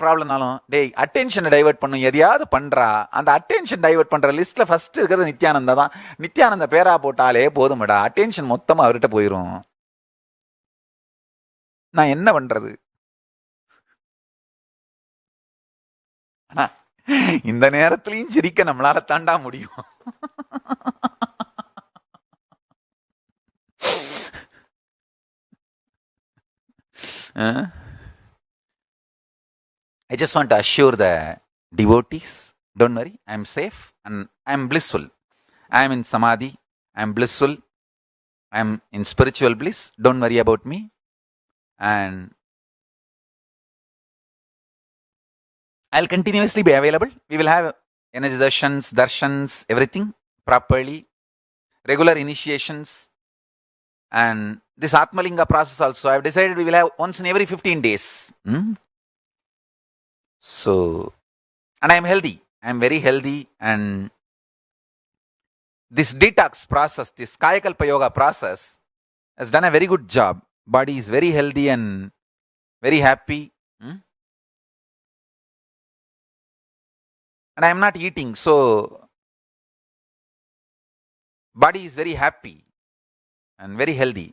ப்ராப்ளம்னாலும், டேய் அட்டென்ஷனை டைவெர்ட் பண்ணும், எதையாவது பண்றா. அந்த அட்டென்ஷன் டைவெர்ட் பண்ற லிஸ்ட்ல ஃபர்ஸ்ட் இருக்கிறது நித்யானந்தா தான். நித்யானந்த பேரா போட்டாலே போதுமடா, அட்டென்ஷன் மொத்தமா அவர்கிட்ட போயிரும். நான் என்ன பண்றது? ஆனா இந்த நேரத்திலையும் சிரிக்க நம்மளால தாண்டா முடியும். I just want to assure the devotees, don't worry, I am safe and I am blissful. I am in samadhi, I am blissful, I am in spiritual bliss, don't worry about me. And I'll continuously be available. We will have energy darshans, everything properly, regular initiations. And this Atmalinga process also, I have decided we will have once in every 15 days. So, and I am healthy. I am very healthy. And this detox process, this Kayakalpa Yoga process has done a very good job. Body is very healthy and very happy. And I am not eating, so body is very happy and very healthy.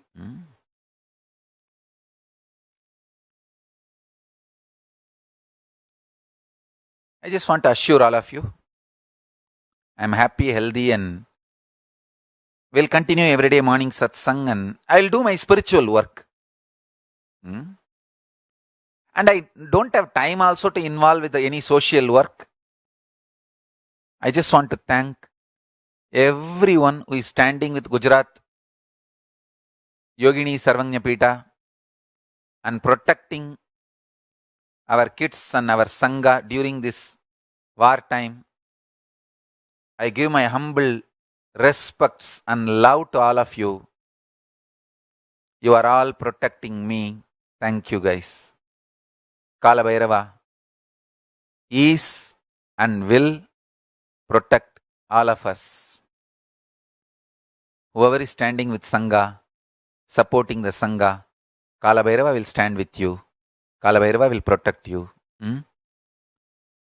I just want to assure all of you, I am happy, healthy, and will continue everyday morning satsang, and I will do my spiritual work. And I don't have time also to involve with any social work. I just want to thank everyone who is standing with Gujarat Yogini Sarvanya Pita and protecting our kids and our Sangha during this war time. I give my humble respects and love to all of you. You are all protecting me. Thank you, guys. Kala Bhairava is and will protect all of us. Whoever is standing with Sangha, supporting the Sangha, Kala Bhairava will stand with you. Kala Bhairava will protect you.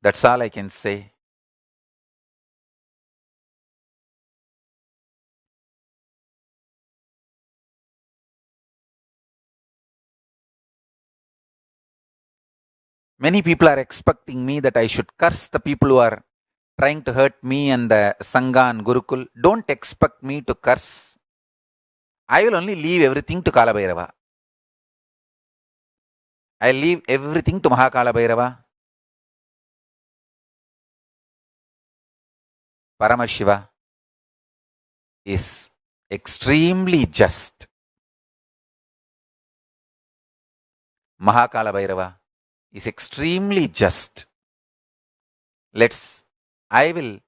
That's all I can say. Many people are expecting me that I should curse the people who are trying to hurt me and the Sangha and Gurukul. Don't expect me to curse. I will only leave everything to Kala Bhairava. I leave everything to Mahakala Bhairava. Paramashiva is extremely just. Mahakala Bhairava is extremely just. I will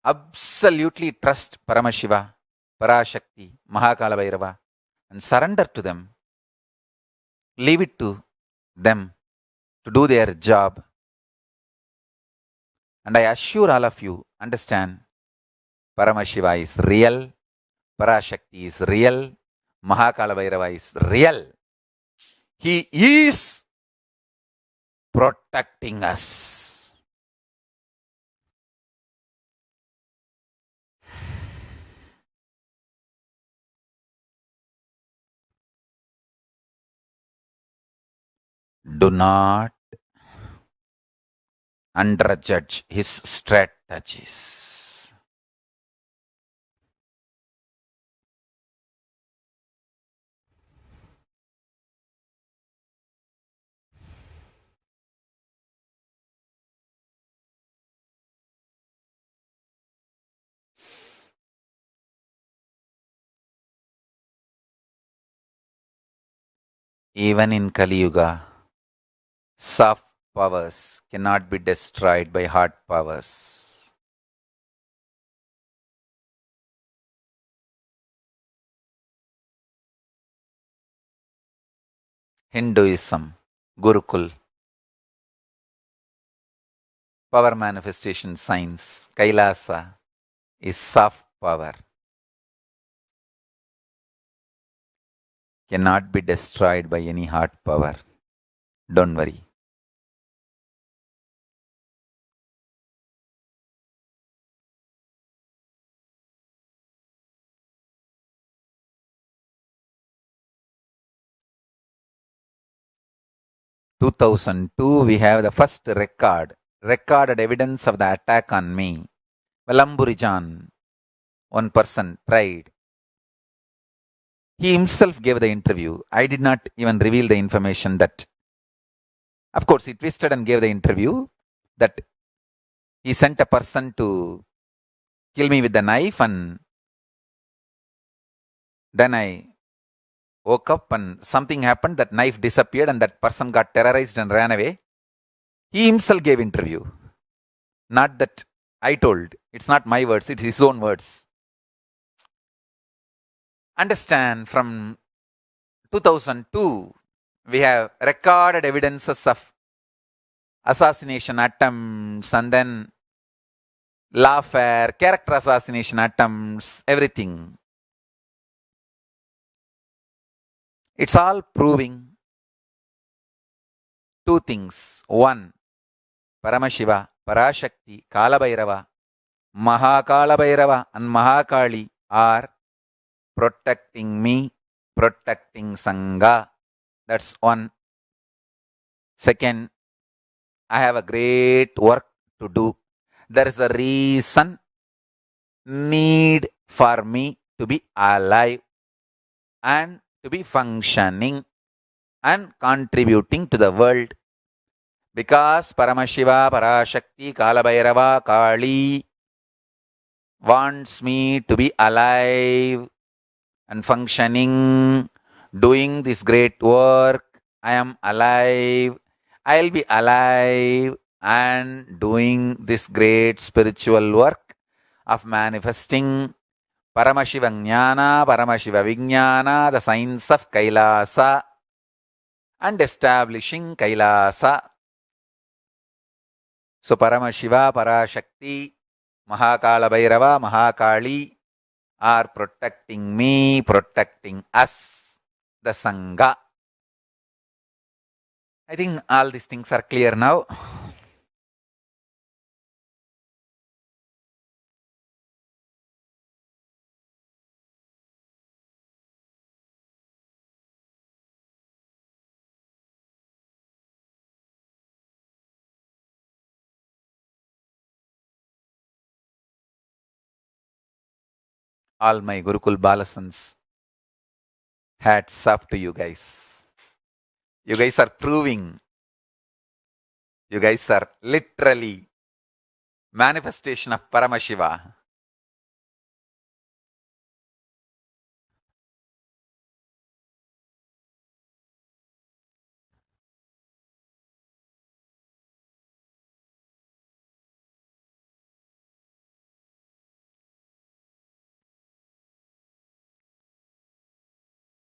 absolutely trust Paramashiva, Parashakti, Mahakala Bhairava and surrender to them. Leave it to them to do their job. And I assure all of you, understand, Paramashiva is real, Parashakti is real, Mahakala Bhairava is real. He is protecting us. Do not underjudge his strategies. Even in Kali Yuga, soft powers cannot be destroyed by hard powers. Hinduism, Gurukul, power manifestation science. Kailasa is soft power. Cannot be destroyed by any hard power. Don't worry. In 2002, we have the first recorded evidence of the attack on me. Valamburijan, one person, tried. He himself gave the interview. I did not even reveal the information that. Of course, he twisted and gave the interview that he sent a person to kill me with the knife, and then I woke up and something happened, that knife disappeared and that person got terrorized and ran away. He himself gave interview. Not that I told. It's not my words, it's his own words. Understand, from 2002, we have recorded evidences of assassination attempts, and then lawfare, character assassination attempts, everything. It's all proving two things. One, Paramashiva, Parashakti, Kalabhairava, Mahakalabhairava and Mahakali are protecting me, protecting Sangha. That's one. Second, I have a great work to do. There is a reason, need for me to be alive and to be functioning and contributing to the world. Because Paramashiva, Parashakti, Kalabhairava, Kali wants me to be alive and functioning, doing this great work. I am alive. I'll be alive and doing this great spiritual work of manifesting Paramashiva Jnana, Paramashiva Vijnana, the science of Kailasa, and establishing Kailasa. So Paramashiva, Parashakti, Mahakalabhairava, Mahakali are protecting me, protecting us, the Sangha. I think all these things are clear now. All my Gurukul Balasans, hats off to you guys. You guys are proving. You guys are literally manifestation of Paramashiva.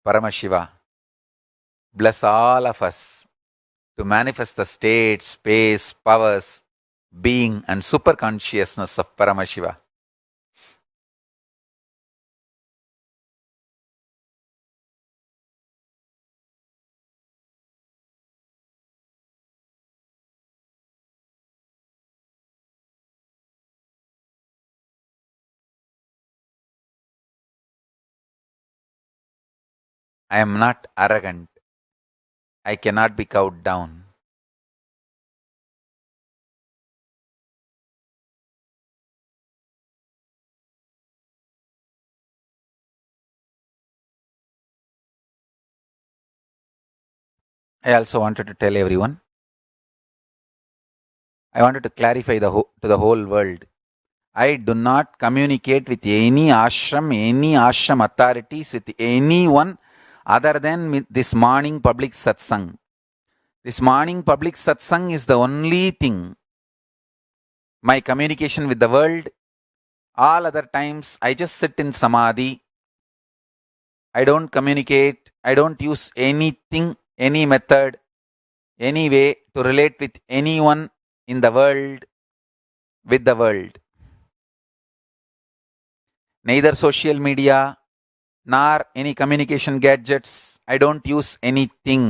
Paramashiva, bless all of us to manifest the state, space, powers, being and super consciousness of Paramashiva. I am not arrogant. I cannot be cowed down. I also wanted to tell everyone, I wanted to clarify to the whole world. I do not communicate with any ashram authorities, with anyone other than this morning public satsang. This morning public satsang is the only thing. My communication with the world, all other times I just sit in samadhi. I don't communicate. I don't use anything, any method, any way to relate with anyone in the world with the world. Neither social media nor any communication gadgets. I don't use anything.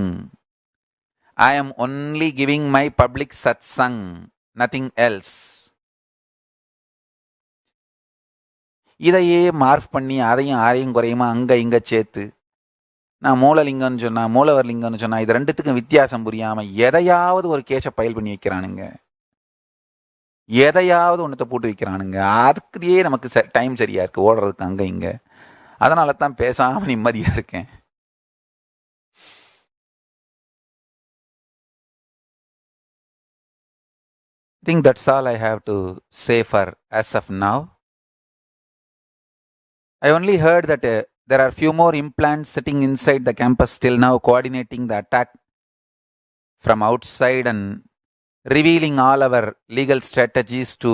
I am only giving my public satsang, nothing else. இதையே mark பண்ணி அதையும் ஆரையும் குறையுமா அங்க இங்க சேர்த்து நான் மூலலிங்கம்னு சொன்னா மூலவர்லிங்கம்னு சொன்னா இது ரெண்டுத்துக்கும் வித்தியாசம் புரியாம எதையாவது ஒரு கேஸை ஃபைல் பண்ணி வைக்கிறானுங்க, எதையாவது ஒன்றத்தை போட்டு வைக்கிறானுங்க. அதுக்குள்ளேயே நமக்கு டைம் சரியா இருக்கு ஓடுறதுக்கு அங்க இங்க. அதனால தான் பேசாம நிம்மதியா இருக்கேன். I think that's all I have to say for as of now. I only heard that there are few more implants sitting inside the campus till now coordinating the attack from outside and revealing all our legal strategies to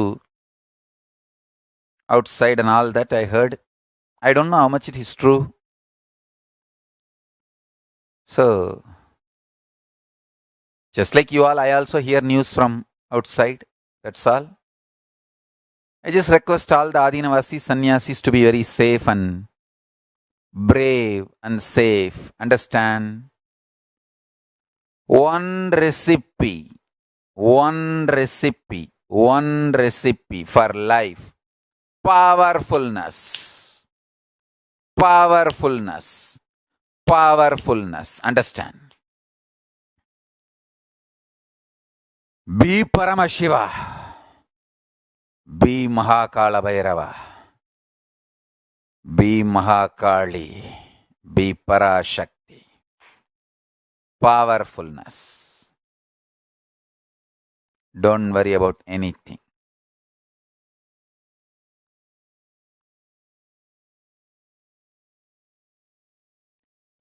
outside and all that I heard. I don't know how much it is true. So, just like you all, I also hear news from outside. That's all. I just request all the Adinavasis, Sannyasis to be very safe and brave and safe. Understand? One recipe for life. Powerfulness. Understand? Be Paramashiva. Be Mahakala Bhairava. Be Mahakali. Be Parashakti. Powerfulness. Don't worry about anything.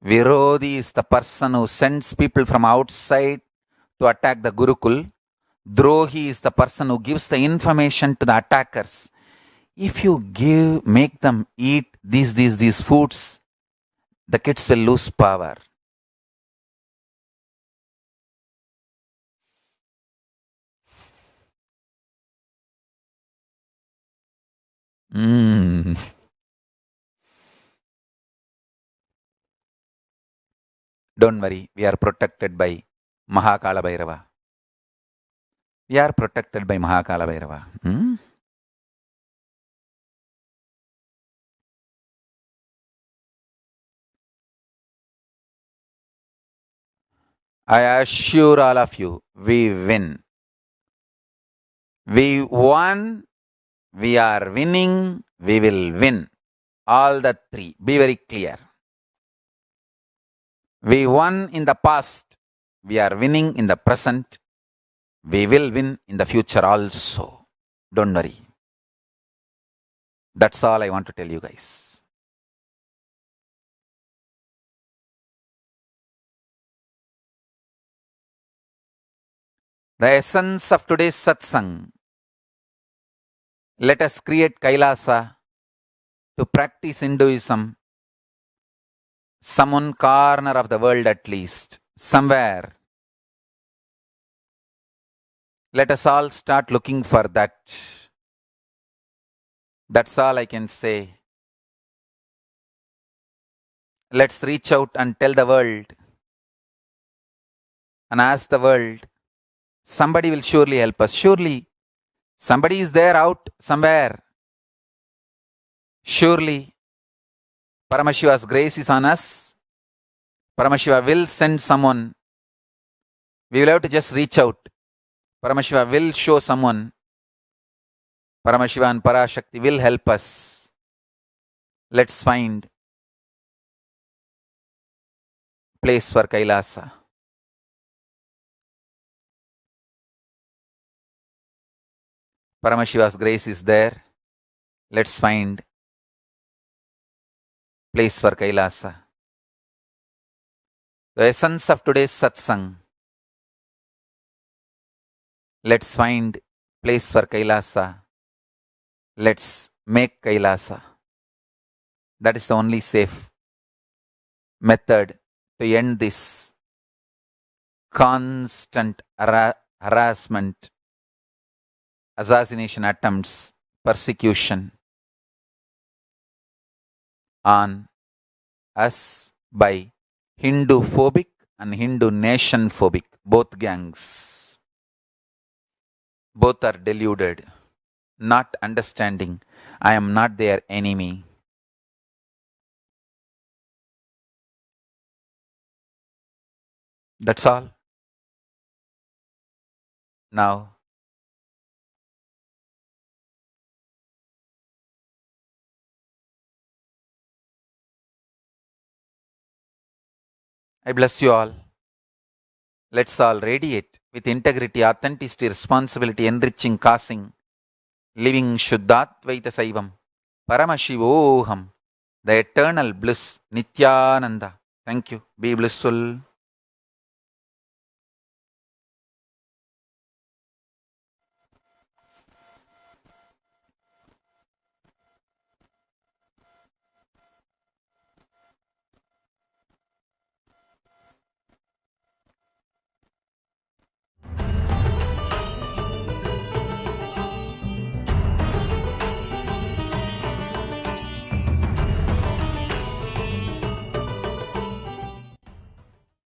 Virodhi is the person who sends people from outside to attack the Gurukul. Drohi is the person who gives the information to the attackers. If you make them eat these foods, the kids will lose power. Don't worry, we are protected by Mahakala Bhairava. We are protected by Mahakala Bhairava. I assure all of you, we win. We won, we are winning, we will win. All the three. Be very clear. We won in the past, we are winning in the present, we will win in the future also. Don't worry. That's all I want to tell you guys. The essence of today's satsang. Let us create Kailasa to practice Hinduism. Some one corner of the world at least. Somewhere. Let us all start looking for that. That's all I can say. Let's reach out and tell the world and ask the world. Somebody will surely help us. Surely. Somebody is there out somewhere. Surely. Paramashiva's grace is on us. Paramashiva will send someone. We will have to just reach out. Paramashiva will show someone. Paramashiva and Parashakti will help us. Let's find place for Kailasa. Paramashiva's grace is there. Let's find place for Kailasa. The essence of today's satsang. Let's find place for Kailasa. Let's make Kailasa. That is the only safe method to end this constant harassment assassination attempts, persecution on us by Hindu phobic and Hindu nation phobic, both gangs. Both are deluded, not understanding I am not their enemy. That's all. Now, I bless you all. Let's all radiate with integrity, authenticity, responsibility, enriching, causing, living Shuddhatvaita Saivam, Paramashivoham, the eternal bliss, Nityananda. Thank you. Be blissful.